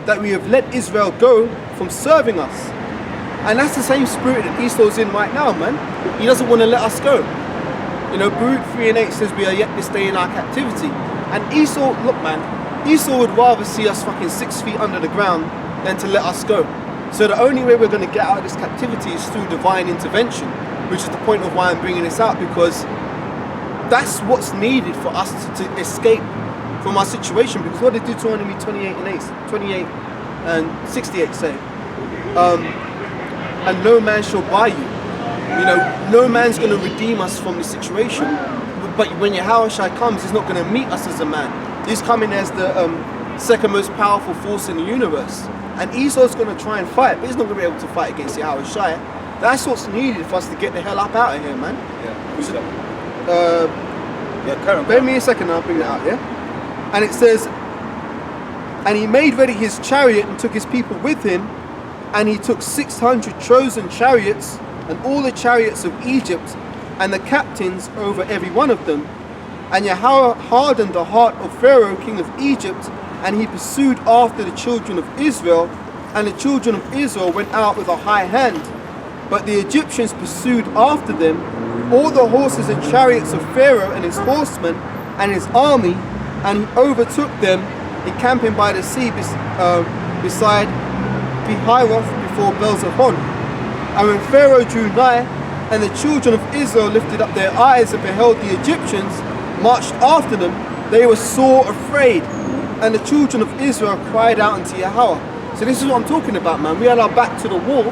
that we have let Israel go from serving us. And that's the same spirit that Esau's in right now, man. He doesn't want to let us go. You know, Baruch 3:8 says we are yet this day in our captivity. And Esau, look man, Esau would rather see us fucking 6 feet under the ground than to let us go. So the only way we're going to get out of this captivity is through divine intervention, which is the point of why I'm bringing this out, because that's what's needed for us to escape from our situation. Because what did Deuteronomy 28 and 68 say? And no man shall buy you. You know, no man's going to redeem us from this situation. But when Yahushua comes, he's not going to meet us as a man. He's coming as the second most powerful force in the universe. And Esau's going to try and fight, but he's not going to be able to fight against Yahushua. That's what's needed for us to get the hell up out of here, man. Yeah. Bear me a second, I'll bring that out, yeah? And it says, and he made ready his chariot and took his people with him, and he took 600 chosen chariots and all the chariots of Egypt and the captains over every one of them. And Yahweh hardened the heart of Pharaoh, king of Egypt, and he pursued after the children of Israel, and the children of Israel went out with a high hand. But the Egyptians pursued after them, all the horses and chariots of Pharaoh and his horsemen and his army, and he overtook them, encamping by the sea beside Pihiroth before Baal-zephon. And when Pharaoh drew nigh, and the children of Israel lifted up their eyes and beheld the Egyptians marched after them, they were sore afraid. And the children of Israel cried out unto Yahweh. So this is what I'm talking about, man. We had our back to the wall.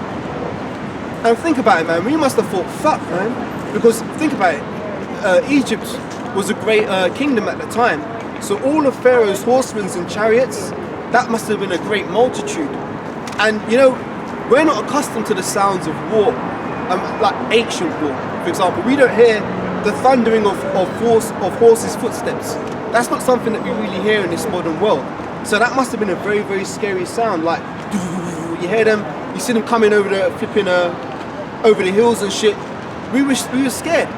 And think about it, man. We must have thought, fuck, man. Because think about it. Egypt was a great kingdom at the time. So all of Pharaoh's horsemen and chariots, that must have been a great multitude. And, you know, we're not accustomed to the sounds of war, like ancient war. For example, we don't hear the thundering of horses' footsteps. That's not something that we really hear in this modern world. So that must have been a very, very scary sound. Like, you hear them, you see them coming over the flipping over the hills and shit. We were scared.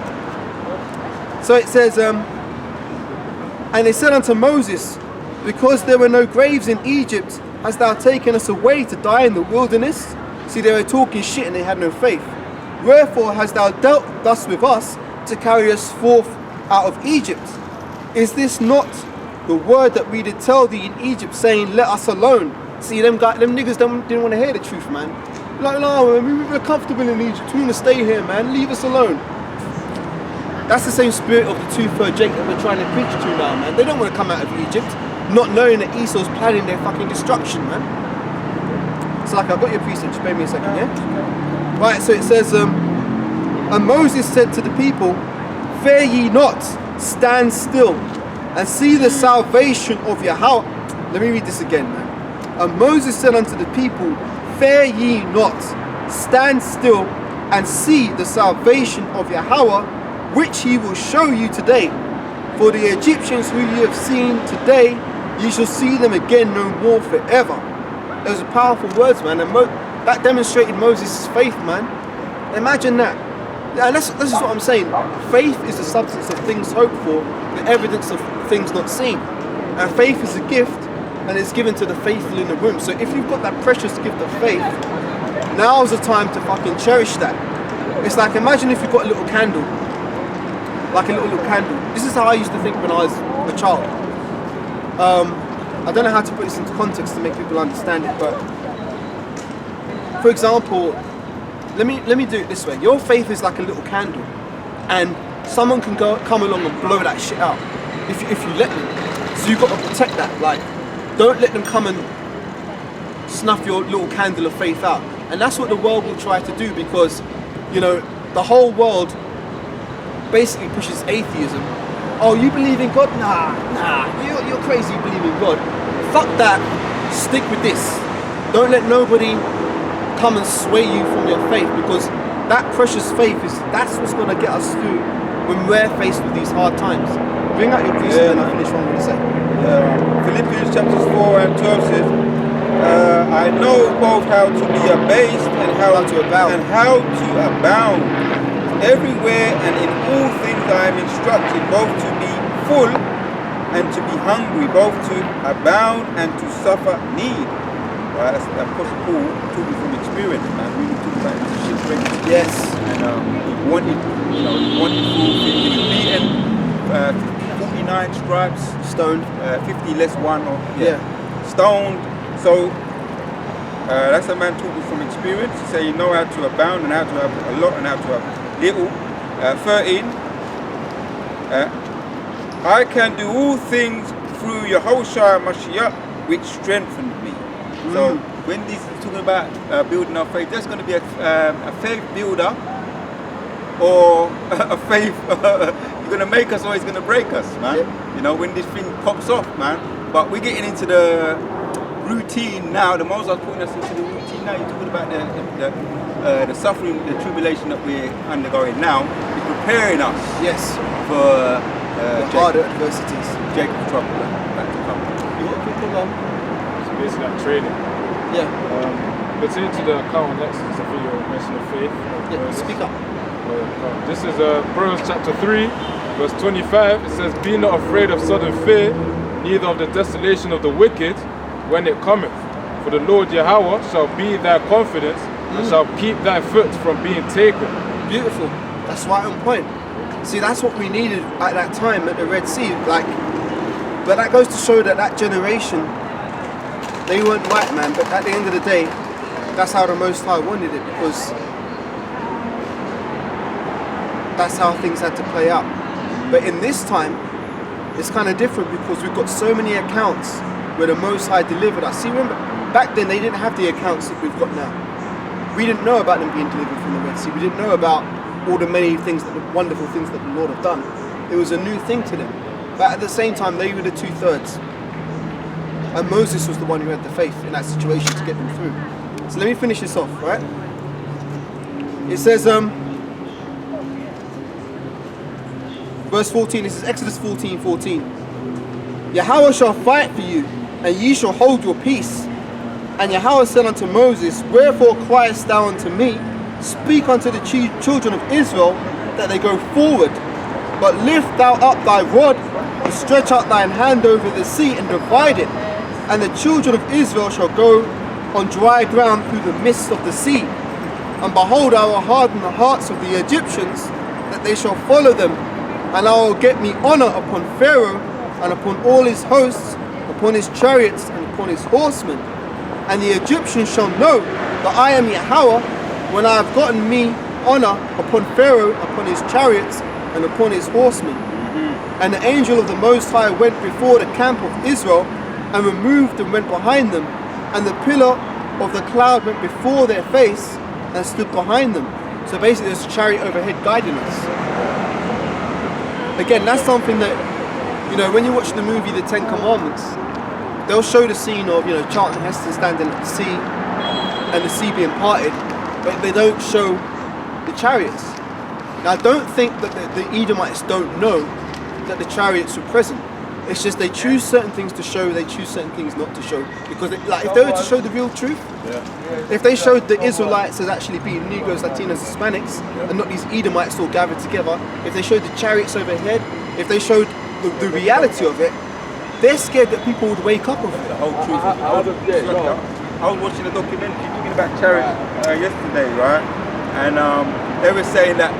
So it says, and they said unto Moses, because there were no graves in Egypt, hast thou taken us away to die in the wilderness? See, they were talking shit and they had no faith. Wherefore hast thou dealt thus with us to carry us forth out of Egypt? Is this not the word that we did tell thee in Egypt, saying, let us alone? See, them niggas didn't want to hear the truth, man. Like, no, man, we're comfortable in Egypt. We want to stay here, man. Leave us alone. That's the same spirit of the two-third Jake that we're trying to preach to now, man. They don't want to come out of Egypt, not knowing that Esau's planning their fucking destruction, man. So, like, I've got your precept. Just bear me a second, yeah? Right, so it says, and Moses said to the people, fear ye not, stand still, and see the salvation of Yahweh. Let me read this again, man. And Moses said unto the people, fear ye not, stand still, and see the salvation of Yahweh, which he will show you today. For the Egyptians who ye have seen today, ye shall see them again no more forever. Those are powerful words, man, and that demonstrated Moses' faith, man. Imagine that. And this is what I'm saying. Faith is the substance of things hoped for, the evidence of things not seen. And faith is a gift, and it's given to the faithful in the room. So if you've got that precious gift of faith, now's the time to fucking cherish that. It's like, imagine if you've got a little candle, like a little candle. This is how I used to think when I was a child. I don't know how to put this into context to make people understand it, but for example, let me do it this way. Your faith is like a little candle, and someone can come along and blow that shit out if you let them. So you've got to protect that. Like, don't let them come and snuff your little candle of faith out. And that's what the world will try to do, because, you know, the whole world basically pushes atheism. Oh, you believe in God? Nah, you're crazy, you believe in God. Fuck that, stick with this. Don't let nobody come and sway you from your faith, because that precious faith that's what's going to get us through when we're faced with these hard times. Bring out your precept and I'll finish what I'm going to say. Philippians chapters 4 and 12 says, I know both how to be abased and how to abound. Everywhere and in all things I am instructed, both to be full and to be hungry, both to abound and to suffer need. right? That's Apostle Paul talking from experience, man. We talk about shipwreck. Yes. And he wanted fulfilled. He was beaten, 49 stripes, Stoned. 50 less one, or stoned. So that's a man talking from experience. He said you know how to abound and how to have a lot and how to have little. 13. I can do all things through Yahushua Mashiach, which strengthened me. So when this is talking about building our faith, there's going to be a faith builder or a faith you're going to make us or it's going to break us, man. Yep. You know, when this thing pops off, man. But we're getting into the routine now. The Moses putting us into the routine now. You're talking about the suffering, the tribulation that we're undergoing now. It's preparing us. Yes. For the harder adversities. Jacob's trouble. Back to come. It's basically like training. Yeah. Pertaining to the account next, I think you mentioned the faith. Yeah, speak up. This is Proverbs chapter 3, verse 25. It says, be not afraid of sudden fear, neither of the desolation of the wicked when it cometh. For the Lord Yahweh shall be thy confidence, and shall keep thy foot from being taken. Beautiful. That's right on point. See, that's what we needed at that time at the Red Sea. But that goes to show that generation, they weren't right, man. But at the end of the day, that's how the Most High wanted it, because that's how things had to play out. But in this time, it's kind of different, because we've got so many accounts where the Most High delivered us. See, remember, back then they didn't have the accounts that we've got now. We didn't know about them being delivered from the Red Sea. We didn't know about all the many things, the wonderful things that the Lord have done. It was a new thing to them. But at the same time, they were the 2/3. And Moses was the one who had the faith in that situation to get them through. So let me finish this off, right? It says, verse 14, this is Exodus 14:14. Yahweh shall fight for you, and ye shall hold your peace. And Yahweh said unto Moses, wherefore criest thou unto me? Speak unto the children of Israel that they go forward. But lift thou up thy rod, and stretch out thine hand over the sea, and divide it. And the children of Israel shall go on dry ground through the midst of the sea. And behold, I will harden the hearts of the Egyptians, that they shall follow them. And I will get me honor upon Pharaoh, and upon all his hosts, upon his chariots, and upon his horsemen. And the Egyptians shall know that I am Yahweh, when I have gotten me honor upon Pharaoh, upon his chariots, and upon his horsemen. And the angel of the Most High went before the camp of Israel, and removed and went behind them. And the pillar of the cloud went before their face, and stood behind them. So basically there's a chariot overhead guiding us. Again, that's something that, when you watch the movie The 10 Commandments, they'll show the scene of, Charlton Heston standing at the sea, and the sea being parted, but they don't show the chariots. Now, I don't think that the Edomites don't know that the chariots were present. It's just they choose certain things to show, they choose certain things not to show. Because if they were to show the real truth, if they showed the Israelites as actually being Negroes, Latinos, Hispanics, and not these Edomites all gathered together, if they showed the chariots overhead, if they showed the reality of it, they're scared that people would wake up of it. The whole truth. I was watching a documentary talking about chariots yesterday, right? And they were saying that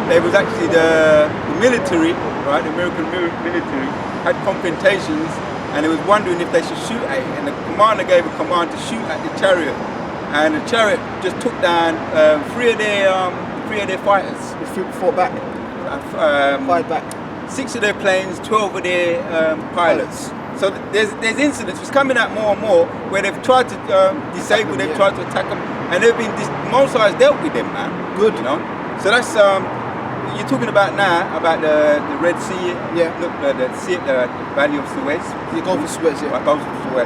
there was actually the military, right? The American military had confrontations, and they was wondering if they should shoot at it. And the commander gave a command to shoot at the chariot, and the chariot just took down three of their fighters. They fought back. Fired back. 6 of their planes, 12 of their pilots. So there's incidents. It's coming out more and more where they've tried to disable, they've tried to attack them, and they've been. Most has dealt with them, man. Good, So that's you're talking about now about the Red Sea. Yeah. Look, the Valley of Suez. The Gulf of Suez. Yeah. Gulf of Suez.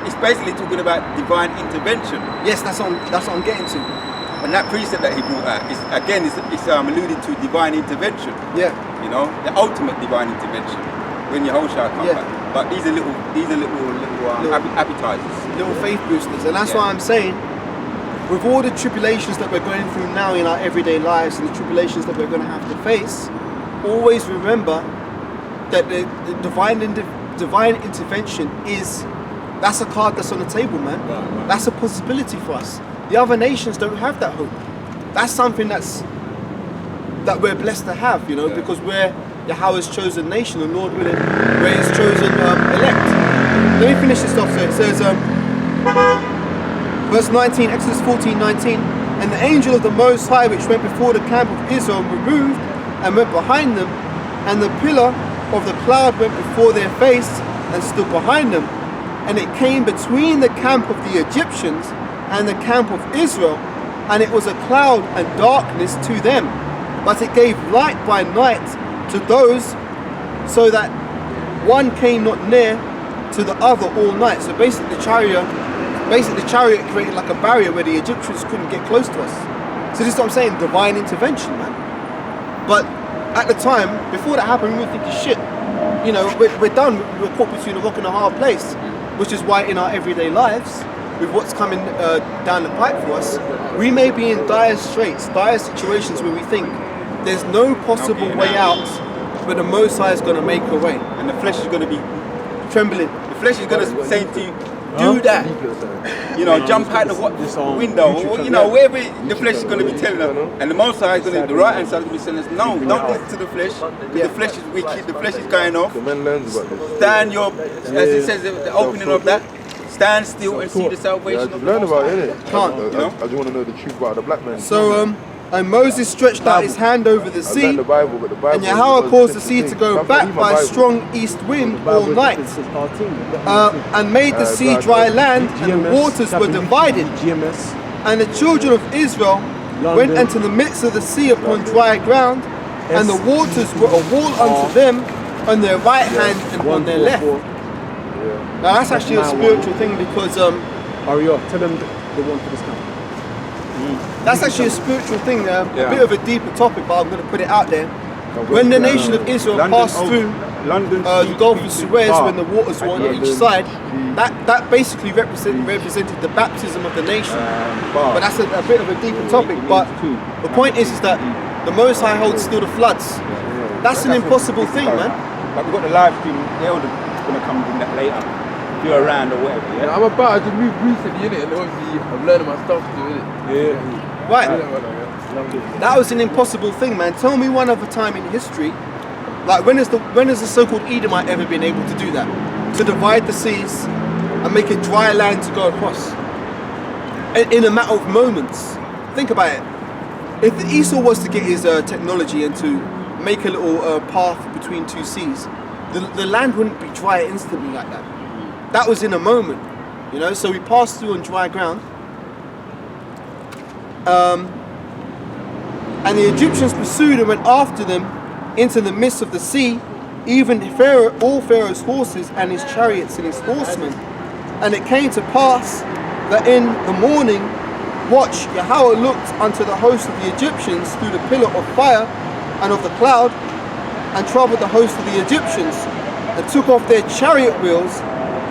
It's basically talking about divine intervention. Yes, that's what I'm getting to. And that precept that he brought out is alluding to divine intervention. Yeah. The ultimate divine intervention when Yahushua comes back. But these are little appetizers, little faith boosters, and that's why I'm saying, with all the tribulations that we're going through now in our everyday lives and the tribulations that we're going to have to face, always remember that the divine intervention is That's a card that's on the table, man. Right. That's a possibility for us. The other nations don't have that hope. That's something that we're blessed to have, you know, because we're Yahweh's chosen nation, and Lord willing, we're His chosen elect. Let me finish this off. So it says, verse 19, Exodus 14:19, and the angel of the Most High, which went before the camp of Israel, removed and went behind them, and the pillar of the cloud went before their face and stood behind them, and it came between the camp of the Egyptians and the camp of Israel, and it was a cloud and darkness to them, but it gave light by night to those, so that one came not near to the other all night. So basically the chariot created like a barrier where the Egyptians couldn't get close to us. So this is what I'm saying, divine intervention, man. But at the time, before that happened, we were thinking, shit, you know, we're done. We're caught between a rock and a hard place, which is why in our everyday lives, with what's coming down the pipe for us, we may be in dire straits, dire situations where we think there's no possible way out, but the Most High is going to make a way. And the flesh is going to be Trembling. The flesh is going to say to you, do that. You know, jump out the window. Or, you know, wherever the flesh is going to be telling us. And the Most High is going to, the right hand side is going to be saying us, no, don't listen to the flesh. Because the flesh is wicked, the flesh is going off. Stand your, as it says, the opening of that. Stand still and see the salvation of the learn about it, innit? Can't, you know? I just want to know the truth about the black man. So, and Moses stretched out his hand over the sea, the Bible, but the Bible and Yahweh caused the sea to go back by a strong east wind all night, and made the sea dry land, and the waters were divided. And the children of Israel went into the midst of the sea upon dry ground, and the waters were a wall unto them on their right hand and on their left. Now that's actually a spiritual thing, because Ariel, tell them they want to discount. that's actually a spiritual thing, a bit of a deeper topic, but I'm going to put it out there. When the nation of Israel passed through the Gulf of Suez, when the waters were on each side, that basically represented the baptism of the nation. But that's a bit of a deeper topic. But the point is that the Most High holds still the floods. That's an impossible thing, man. Like we've got the live stream, the elder's going to come in that later. If you're around or whatever, yeah? I'm about to move recently, innit? And obviously I'm learning my stuff too, innit? Yeah. Right. That was an impossible thing, man. Tell me one other time in history, like when has the so-called Edomite ever been able to do that? To divide the seas and make it dry land to go across in a matter of moments. Think about it. If Esau was to get his technology and to make a little path between two seas, the land wouldn't be dry instantly like that. That was in a moment, you know. So we passed through on dry ground. And the Egyptians pursued and went after them into the midst of the sea, even Pharaoh, all Pharaoh's horses and his chariots and his horsemen. And it came to pass that in the morning watch Yahweh looked unto the host of the Egyptians through the pillar of fire and of the cloud, and troubled the host of the Egyptians, and took off their chariot wheels,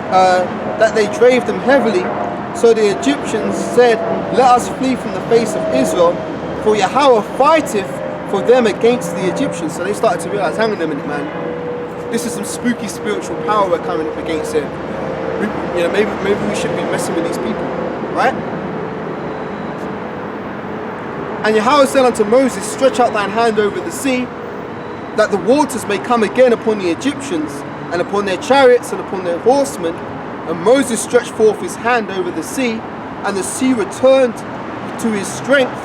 that they drave them heavily. So the Egyptians said, let us flee from the face of Israel, for Yahweh fighteth for them against the Egyptians. So they started to realize, hang on a minute, man, this is some spooky spiritual power we're coming up against here. Maybe we shouldn't be messing with these people, right? And Yahweh said unto Moses, stretch out thine hand over the sea, that the waters may come again upon the Egyptians, and upon their chariots, and upon their horsemen. And Moses stretched forth his hand over the sea, and the sea returned to his strength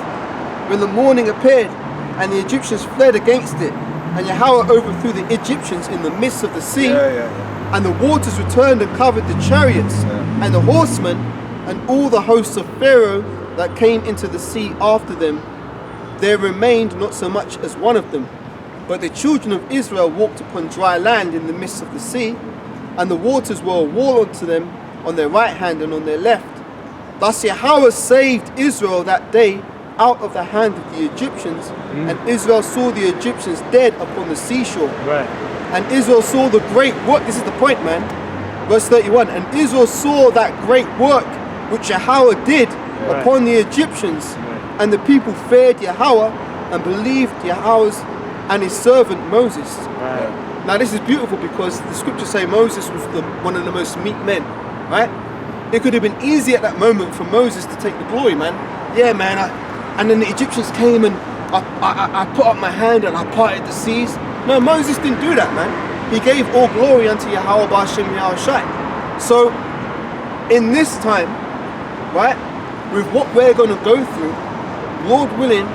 when the morning appeared, and the Egyptians fled against it. And Yahweh overthrew the Egyptians in the midst of the sea, and the waters returned and covered the chariots and the horsemen, and all the hosts of Pharaoh that came into the sea after them. There remained not so much as one of them. But the children of Israel walked upon dry land in the midst of the sea, and the waters were a wall unto them on their right hand and on their left. Thus Yahweh saved Israel that day out of the hand of the Egyptians, and Israel saw the Egyptians dead upon the seashore. Right. And Israel saw the great work. This is the point, man. Verse 31. And Israel saw that great work which Yahweh did upon the Egyptians, and the people feared Yahweh and believed Yahweh's and his servant Moses. Right. Now this is beautiful, because the scriptures say Moses was one of the most meek men. right? It could have been easy at that moment for Moses to take the glory, man. Yeah, man. And then the Egyptians came and I put up my hand and I parted the seas. No, Moses didn't do that, man. He gave all glory unto Yahweh B'Hashem Yahushai. So, in this time, right, with what we're going to go through, Lord willing,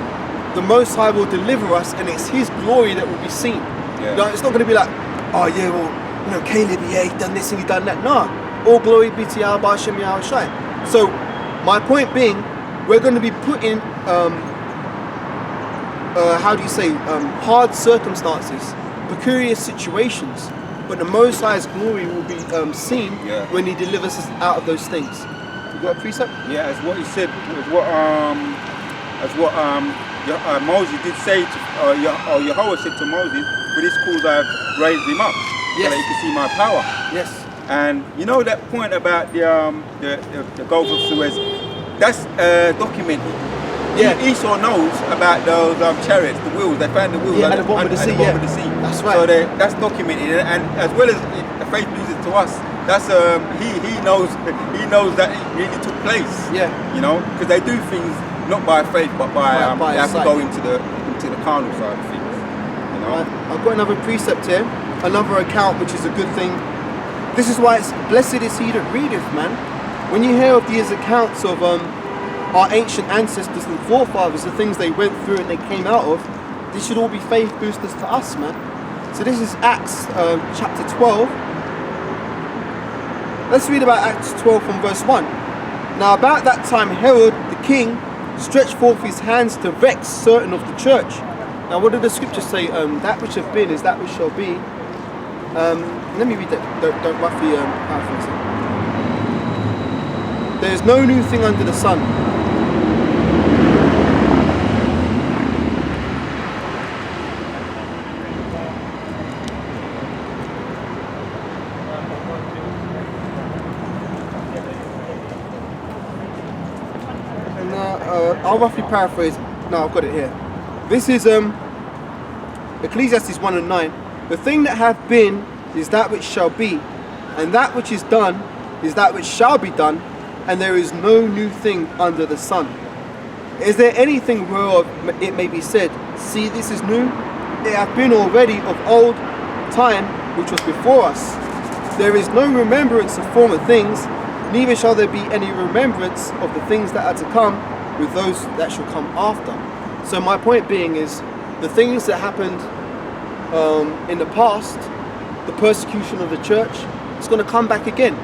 the Most High will deliver us, and it's His glory that will be seen. Yeah. No, it's not going to be like, oh yeah, well, you know, Caleb, yeah, he done this and he done that. Nah, all glory be to Yahweh B'Hashem Yahushai. So, my point being, we're going to be put in, hard circumstances, precarious situations, but the Most High's glory will be seen when He delivers us out of those things. You got a precept? Yeah, as what he said, Moses did say to, Yahweh said to Moses, "For this cause I have raised him up, so that he can see my power." Yes. And you know that point about the Gulf of Suez, that's documented. Yeah. Esau knows about those chariots, the wheels. They found the wheels at the bottom of the sea. Of the sea. That's right. So that's documented, and as well as the faith loses to us, that's he knows that it really took place. Yeah. You know, because they do things not by faith, but by they have to sight. go into the carnal side of things. You know. I've got another precept here, another account, which is a good thing. This is why it's blessed is he that readeth, man. When you hear of these accounts of our ancient ancestors and forefathers, the things they went through and they came out of, this should all be faith boosters to us, man. So this is Acts chapter 12. Let's read about Acts 12 from verse 1. Now about that time Herod the king stretched forth his hands to vex certain of the church. Now what did the scriptures say? That which have been is that which shall be. Let me read that. Don't roughly paraphrase it. There is no new thing under the sun. And I'll roughly paraphrase. No, I've got it here. This is Ecclesiastes 1 and 9. The thing that hath been is that which shall be, and that which is done is that which shall be done, and there is no new thing under the sun. Is there anything whereof it may be said, see, this is new? It hath been already of old time, which was before us. There is no remembrance of former things, neither shall there be any remembrance of the things that are to come with those that shall come after. So my point being is, the things that happened in the past, the persecution of the church, it's going to come back again.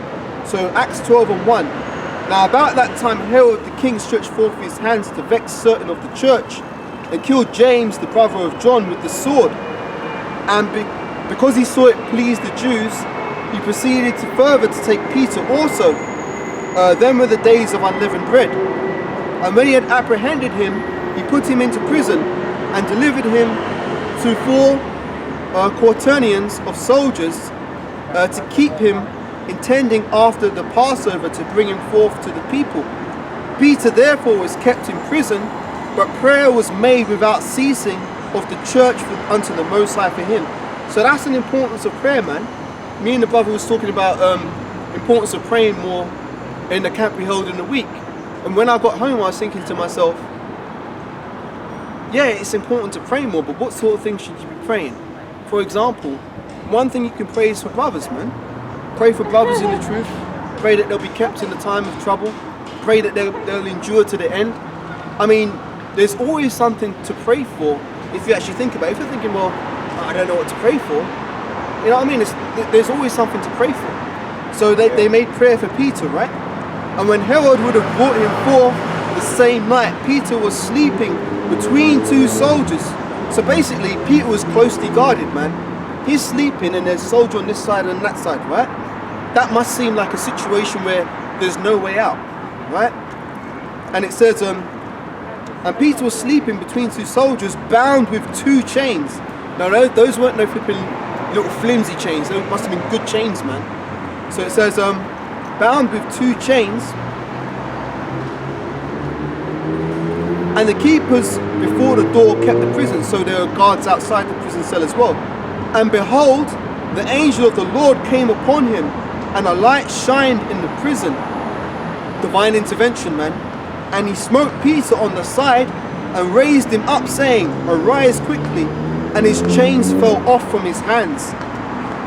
So Acts 12 and 1. Now about that time Herod the king stretched forth his hands to vex certain of the church, and killed James the brother of John with the sword. And because he saw it pleased the Jews, he proceeded to further to take Peter also. Then were the days of unleavened bread. And when he had apprehended him, he put him into prison, and delivered him to 4 quaternions of soldiers to keep him, intending after the Passover to bring him forth to the people. Peter therefore was kept in prison, but prayer was made without ceasing of the church unto the Most High for him. So that's an importance of prayer, man. Me and the brother was talking about importance of praying more in the camp we held in the week. And when I got home, I was thinking to myself, yeah, it's important to pray more, but what sort of things should you be praying? For example, one thing you can pray is for brothers, man. Pray for brothers in the truth. Pray that they'll be kept in the time of trouble. Pray that they'll endure to the end. I mean, there's always something to pray for if you actually think about it. If you're thinking, well, I don't know what to pray for, you know what I mean? There's always something to pray for. So they made prayer for Peter, right? And when Herod would have brought him forth the same night, Peter was sleeping between 2 soldiers. So basically, Peter was closely guarded, man. He's sleeping and there's a soldier on this side and that side, right? That must seem like a situation where there's no way out, right? And it says, and Peter was sleeping between 2 soldiers, bound with 2 chains. Now, those weren't no flipping little flimsy chains. Those must have been good chains, man. So it says, bound with 2 chains. And the keepers before the door kept the prison, so there were guards outside the prison cell as well. And behold, the angel of the Lord came upon him, and a light shined in the prison. Divine intervention, man. And he smote Peter on the side and raised him up, saying, Arise quickly. And his chains fell off from his hands.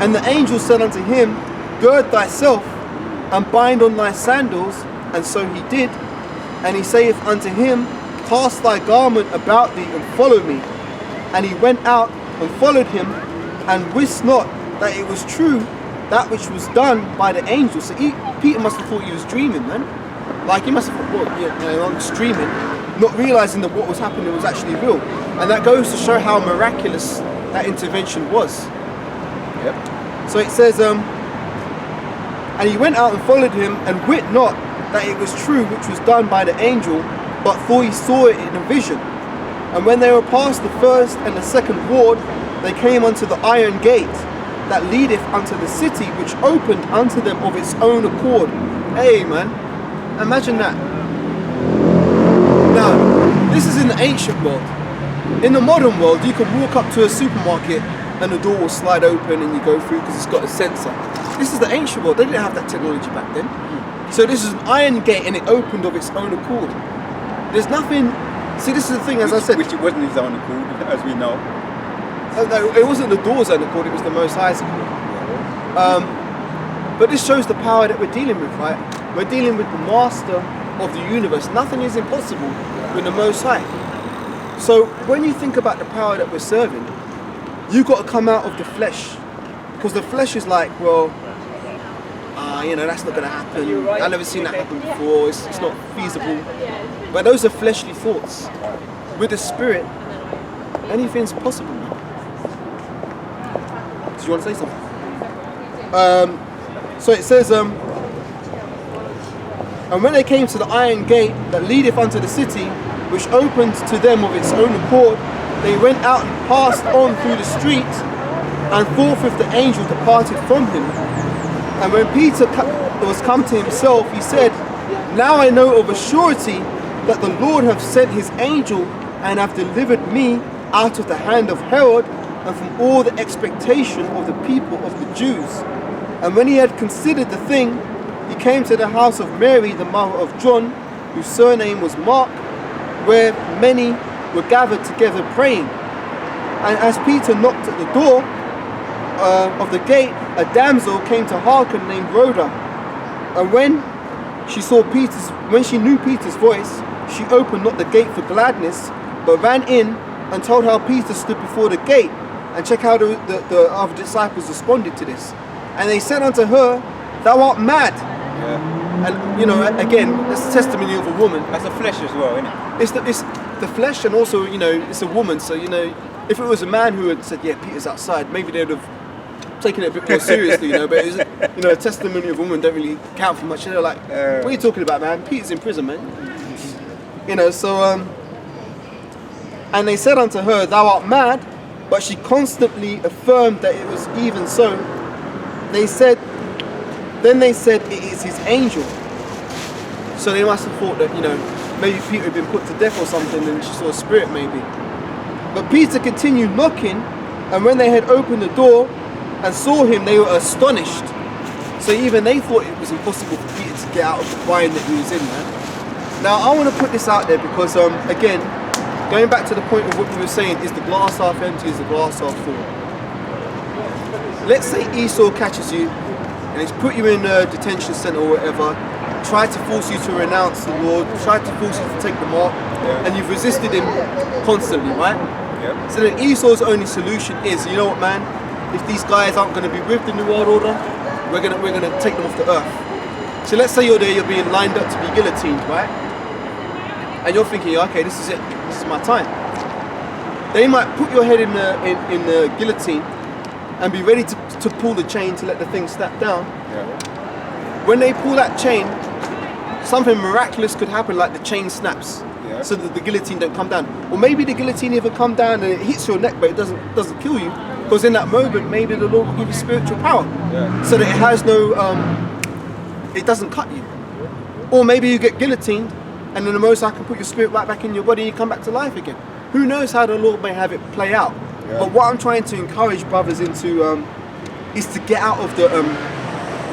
And the angel said unto him, Gird thyself, and bind on thy sandals. And so he did. And he saith unto him, Cast thy garment about thee, and follow me. And he went out and followed him, and wist not that it was true that which was done by the angel. So Peter must have thought he was dreaming, man. Like, he must have thought, well, yeah, I'm just dreaming, not realizing that what was happening was actually real. And that goes to show how miraculous that intervention was. Yep. So it says, and he went out and followed him, and wit not that it was true which was done by the angel, but thought he saw it in a vision. And when they were past the first and the second ward, they came unto the iron gate that leadeth unto the city, which opened unto them of its own accord. Hey, man, imagine that. Now, this is in the ancient world. In the modern world, you can walk up to a supermarket and the door will slide open and you go through because it's got a sensor. This is the ancient world. They didn't have that technology back then. So this is an iron gate and it opened of its own accord. There's nothing. See, this is the thing, as I said. Which it wasn't his own accord, as we know. No, it wasn't the door's own accord, it was the Most High's accord. But this shows the power that we're dealing with, right? We're dealing with the master of the universe. Nothing is impossible with the Most High. So when you think about the power that we're serving, you've got to come out of the flesh. Because the flesh is like, well, that's not going to happen. I've never seen that happen before. It's not feasible. But those are fleshly thoughts. With the spirit, anything's possible. Do you want to say something? So it says, and when they came to the iron gate that leadeth unto the city, which opened to them of its own accord, they went out and passed on through the street, and forthwith the angel departed from him. And when Peter was come to himself, he said, Now I know of a surety that the Lord hath sent his angel, and hath delivered me out of the hand of Herod, and from all the expectation of the people of the Jews. And when he had considered the thing, he came to the house of Mary, the mother of John, whose surname was Mark, where many were gathered together praying. And as Peter knocked at the door of the gate, a damsel came to hearken named Rhoda. And when she knew Peter's voice, she opened not the gate for gladness, but ran in and told how Peter stood before the gate. And check how the other disciples responded to this. And they said unto her, Thou art mad. Yeah. And again, it's a testimony of a woman. That's the flesh as well, isn't it? It's the flesh, and also it's a woman. So if it was a man who had said, yeah, Peter's outside, maybe they'd have taken it a bit more seriously, but it's, a testimony of a woman don't really count for much. They're like, what are you talking about, man? Peter's in prison, man. And they said unto her, Thou art mad. But she constantly affirmed that it was even so. Then they said, It is his angel. So they must have thought that, maybe Peter had been put to death or something, and she saw a spirit maybe. But Peter continued knocking, and when they had opened the door and saw him, they were astonished. So even they thought it was impossible for Peter to get out of the bind that he was in, man. Now I want to put this out there because, again, going back to the point of what we were saying, is the glass half empty, is the glass half full? Let's say Esau catches you and he's put you in a detention center or whatever, tried to force you to renounce the Lord, tried to force you to take the mark, and you've resisted him constantly, right? Yeah. So then Esau's only solution is, you know what, man? If these guys aren't going to be with the New World Order, we're gonna take them off the earth. So let's say you're there, you're being lined up to be guillotined, right? And you're thinking, okay, this is it. This is my time. They might put your head in the guillotine and be ready to pull the chain to let the thing snap down. Yeah. When they pull that chain, something miraculous could happen, like the chain snaps, so that the guillotine don't come down. Or maybe the guillotine even come down and it hits your neck, but it doesn't kill you, because in that moment, maybe the Lord will give you spiritual power, so that it has no, it doesn't cut you. Or maybe you get guillotined, and then the Most High can put your spirit right back in your body and you come back to life again. Who knows how the Lord may have it play out. But what I'm trying to encourage brothers into is to get out of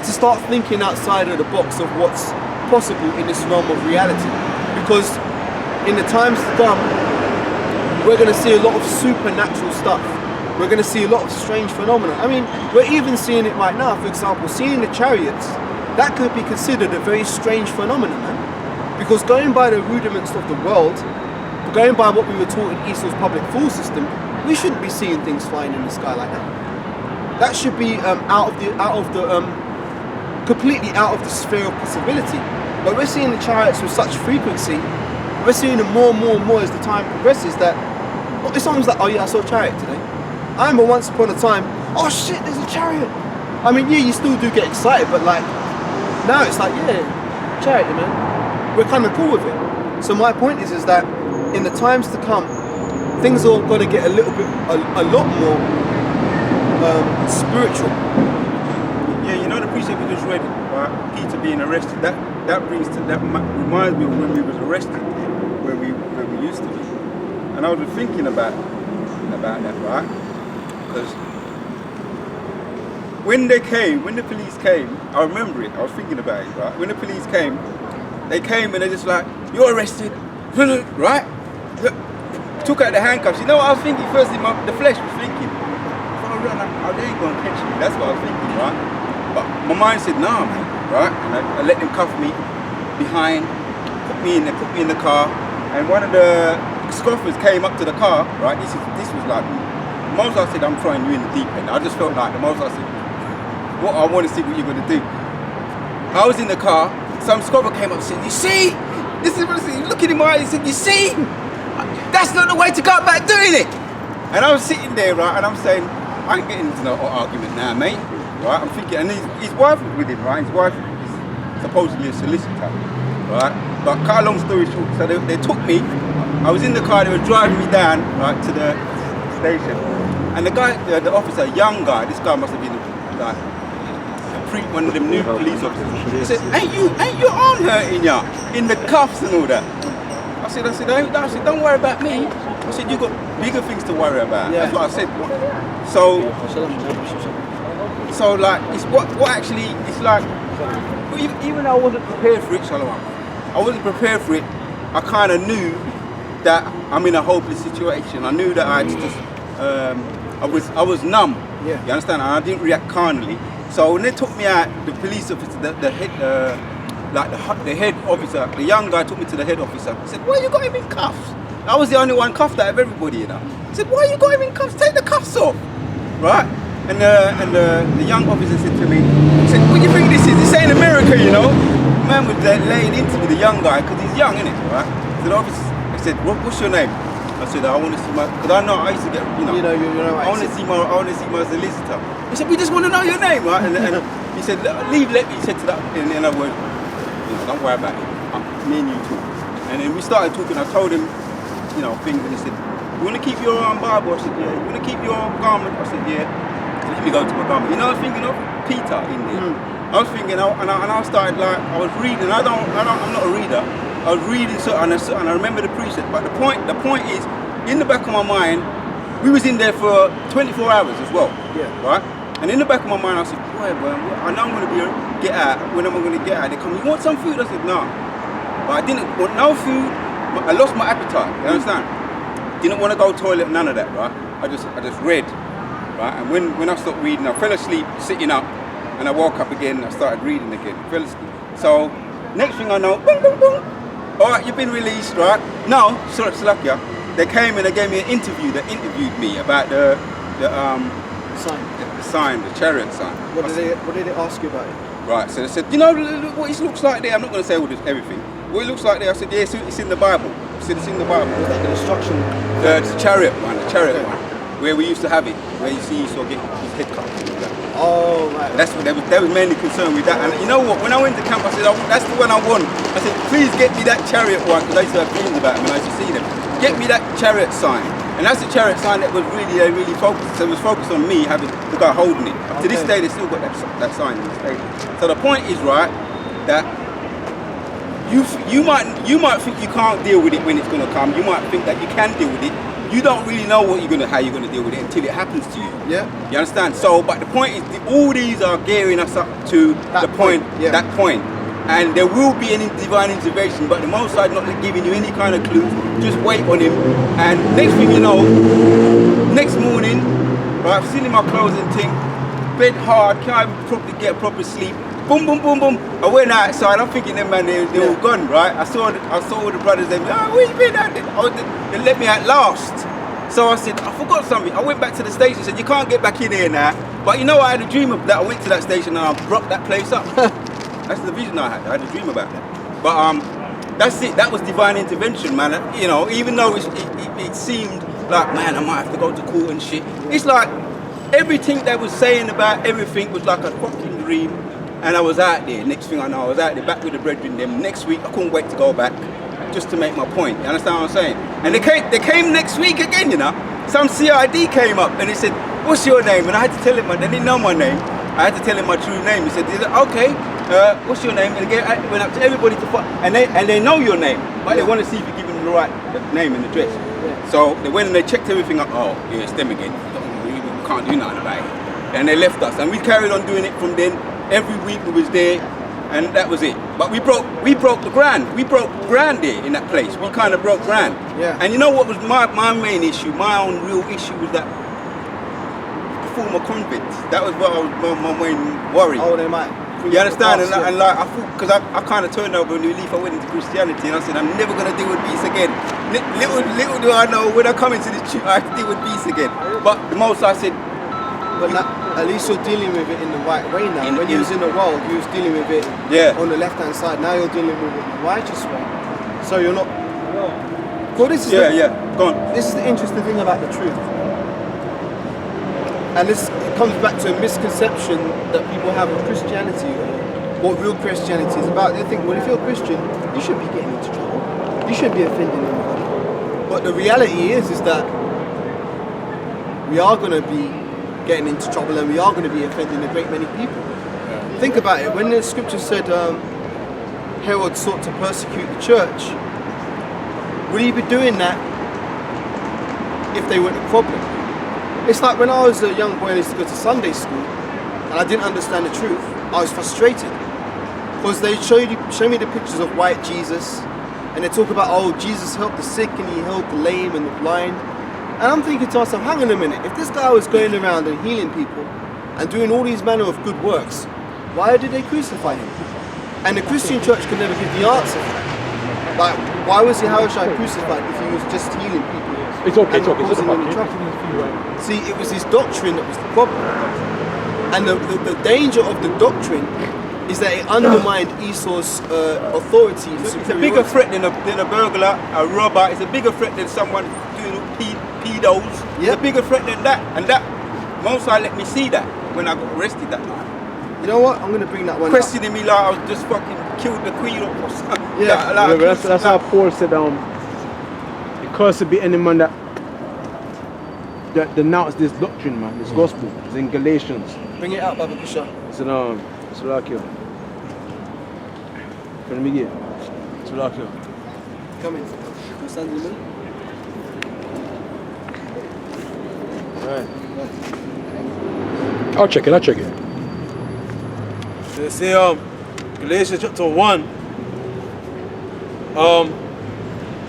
to start thinking outside of the box of what's possible in this realm of reality. Because in the times to come, we're going to see a lot of supernatural stuff. We're going to see a lot of strange phenomena. I mean, we're even seeing it right now. For example, seeing the chariots, that could be considered a very strange phenomenon, man. Because going by the rudiments of the world, going by what we were taught in Esau's public fool system, we shouldn't be seeing things flying in the sky like that. That should be completely out of the sphere of possibility. But we're seeing the chariots with such frequency. We're seeing them more and more as the time progresses. That it's almost like, oh yeah, I saw a chariot today. I remember once upon a time, oh shit, there's a chariot. I mean, yeah, you still do get excited, but like now it's like, yeah, chariot, man. We're kind of cool with it. So my point is that in the times to come, things are going to get a lot more spiritual. Yeah, you know the precept we just read, right? Peter being arrested. That reminds me of when we was arrested, where we used to be. And I was thinking about that, right? Because when the police came, I remember it. I was thinking about it, right? When the police came, they came and they're just like, "You're arrested," right? Took out the handcuffs. You know what I was thinking? Firstly, the flesh was thinking, if I run, they ain't gonna catch me. That's what I was thinking, right? But my mind said, nah, man, right? And I let them cuff me behind, put me in the car, and one of the scoffers came up to the car, right? This was like, Moses said, I'm throwing you in the deep end. I just felt like the Moses said, what I want to see what you're gonna do. I was in the car, some scoffer came up and said, you see? This is what I said, looking in my eyes, he said, you see? That's not the way to go about doing it. And I was sitting there, right, and I'm saying, I ain't getting into no argument now, mate. Right, I'm thinking, and his wife was with him, right? His wife is supposedly a solicitor, right? But cut a long story short, so they took me. I was in the car, they were driving me down, right, to the station. And the guy, the officer, a young guy, this guy must have been like one of them new police officers. He said, ain't your arm hurting ya? In the cuffs and all that. I said, don't worry about me. I said, you got bigger things to worry about. Yeah. That's what I said. So like, it's what actually, it's like, even though I wasn't prepared for it, I wasn't prepared for it, I kind of knew that I'm in a hopeless situation. I knew that I just, I was numb. Yeah. You understand? And I didn't react carnally. So when they took me out, the police officer, the head officer, the young guy took me to the head officer. He said, why you got him in cuffs? I was the only one cuffed out of everybody, you know. He said, why you got him in cuffs? Take the cuffs off, right? And the young officer said to me, he said, what do you think this is? This ain't America, you know. The man was laying into me, the young guy, because he's young, innit, right? So the officer, I said, what's your name? I said, I want to see my, because I know I used to get, you know I want to see my solicitor. He said, we just want to know your name, right? And he said, let me, he said to that, in other words, don't worry about it, me and you talk. And then we started talking, I told him, you know, things, and he said, you want to keep your Bible? I said, yeah. You want to keep your garment? I said, yeah. So let me go to my garment. You know, I was thinking of Peter in there. I was thinking, and I started like, I was reading, I'm not a reader. I was reading something, and I remember the precept. But the point is, in the back of my mind, we was in there for 24 hours as well. Yeah. Right? And in the back of my mind, I said, boy, I know I'm going to get out. When am I going to get out? They come, you want some food? I said, no. But I didn't want no food. I lost my appetite. You understand? Didn't want to go to the toilet, none of that, right? I just read, right? And when I stopped reading, I fell asleep sitting up, and I woke up again. I started reading again. Fell asleep. So next thing I know, boom, boom, boom. All right, you've been released, right? No, sorry, Slakia. They came and they gave me an interview. They interviewed me about the sign, the chariot sign. What did they ask you about it? Right, so they said, you know what it looks like there? I'm not going to say everything. What it looks like there? I said, yeah, it's in the Bible. I said, it's in the Bible. Is that the instruction? The chariot one, where we used to have it, where you see Esau get his head cut. Oh, right. That's what they was mainly concerned with that. And you know what? When I went to camp, I said, that's the one I want. I said, please get me that chariot one, because I used to have dreams about them and I used to see them. Get me that chariot sign. And that's the chariot sign that was really focused. So it was focused on me having the guy holding it. Okay. To this day, they still got that sign in this day. So the point is, right, that you might think you can't deal with it when it's going to come. You might think that you can deal with it. you don't really know how you're gonna deal with it until it happens to you. Yeah. You understand? So, but the point is, all these are gearing us up to That the point. yeah. That point. And there will be any divine intervention, but the Most High not giving you any kind of clues. Just wait on Him, and next thing you know, next morning, right, I've seen in my clothes and thing, bed hard, can't even properly get proper sleep. Boom, boom, boom, boom. I went outside. I'm thinking, them man, they all gone, right? I saw all the brothers. They, where you been at? They let me out last. So I said, I forgot something. I went back to the station. Said, you can't get back in here now. But you know, I had a dream of that. I went to that station and I broke that place up. That's the vision I had. I had a dream about that. But that's it. That was divine intervention, man. You know, even though it seemed like, man, I might have to go to court and shit. It's like everything they was saying about everything was like a fucking dream. And I was out there. Next thing I know, I was out there back with the brethren. Them next week, I couldn't wait to go back, just to make my point. You understand what I'm saying? And they came next week again. You know, some CID came up and he said, "What's your name?" And I had to tell him. They didn't know my name. I had to tell him my true name. He said, "Okay, what's your name?" And I went up to everybody to and they know your name, but they want to see if you give them the right name and address. So they went and they checked everything up. Oh, yeah, it's them again. We can't do nothing about it. And they left us, and we carried on doing it from then. Every week we was there, and that was it. But we broke the ground. We broke ground there in that place. We kind of broke ground. Yeah. And you know what was my main issue? My own real issue was that former convicts. That was what I was my main worry. Oh, they might. You understand? And like I thought, because I kind of turned over a new leaf. I went into Christianity, and I said, I'm never gonna deal with beasts again. Little do I know, when I come into this church, I have to deal with beasts again. But the most I said. But at least you're dealing with it in the right way now. When you was in the world, you was dealing with it on the left-hand side. Now you're dealing with it the righteous way. So you're not. Well, this is Go on. This is the interesting thing about the truth, and it comes back to a misconception that people have of Christianity or what real Christianity is about. They think, well, if you're a Christian, you shouldn't be getting into trouble. You shouldn't be offending anybody. But the reality is that we are going to be getting into trouble, and we are going to be offending a great many people. Yeah. Think about it. When the scripture said Herod sought to persecute the church, would he be doing that if they weren't a problem? It's like when I was a young boy and I used to go to Sunday school and I didn't understand the truth. I was frustrated because they show me the pictures of white Jesus, and they talk about, oh, Jesus helped the sick and he healed the lame and the blind. And I'm thinking to myself, hang on a minute, if this guy was going around and healing people and doing all these manner of good works, why did they crucify him? And the Christian church could never give the answer for that. Like, why was Yahushua crucified if he was just healing people? It's okay, it's okay. Causing any trouble? See, it was his doctrine that was the problem. And the danger of the doctrine is that it undermined Esau's authority. It's a bigger threat than a burglar, a robber. It's a bigger threat than someone doing pedos. It's a bigger threat than that. And that, Most High let me see that when I got arrested that night. You know what? I'm going to bring that one questioning up. Me like I was just fucking killed the queen or something. Yeah, that's how Paul said, cursed be any man that denounce this doctrine, man, this gospel. It's in Galatians. Bring it out, Baba Kusha. It's like you. From me here. It's like you. Come in. You stand in the middle. Right. I'll check it. So they say Galatians chapter 1,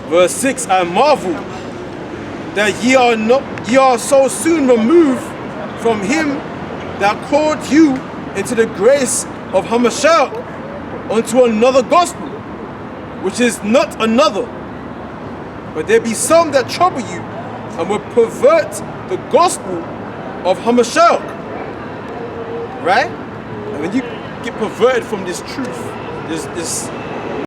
verse 6, I marvel that ye are so soon removed from him that called you into the grace of Hamashiach unto another gospel, which is not another. But there be some that trouble you and will pervert the gospel of Hamashiach. Right? And when you get perverted from this truth, this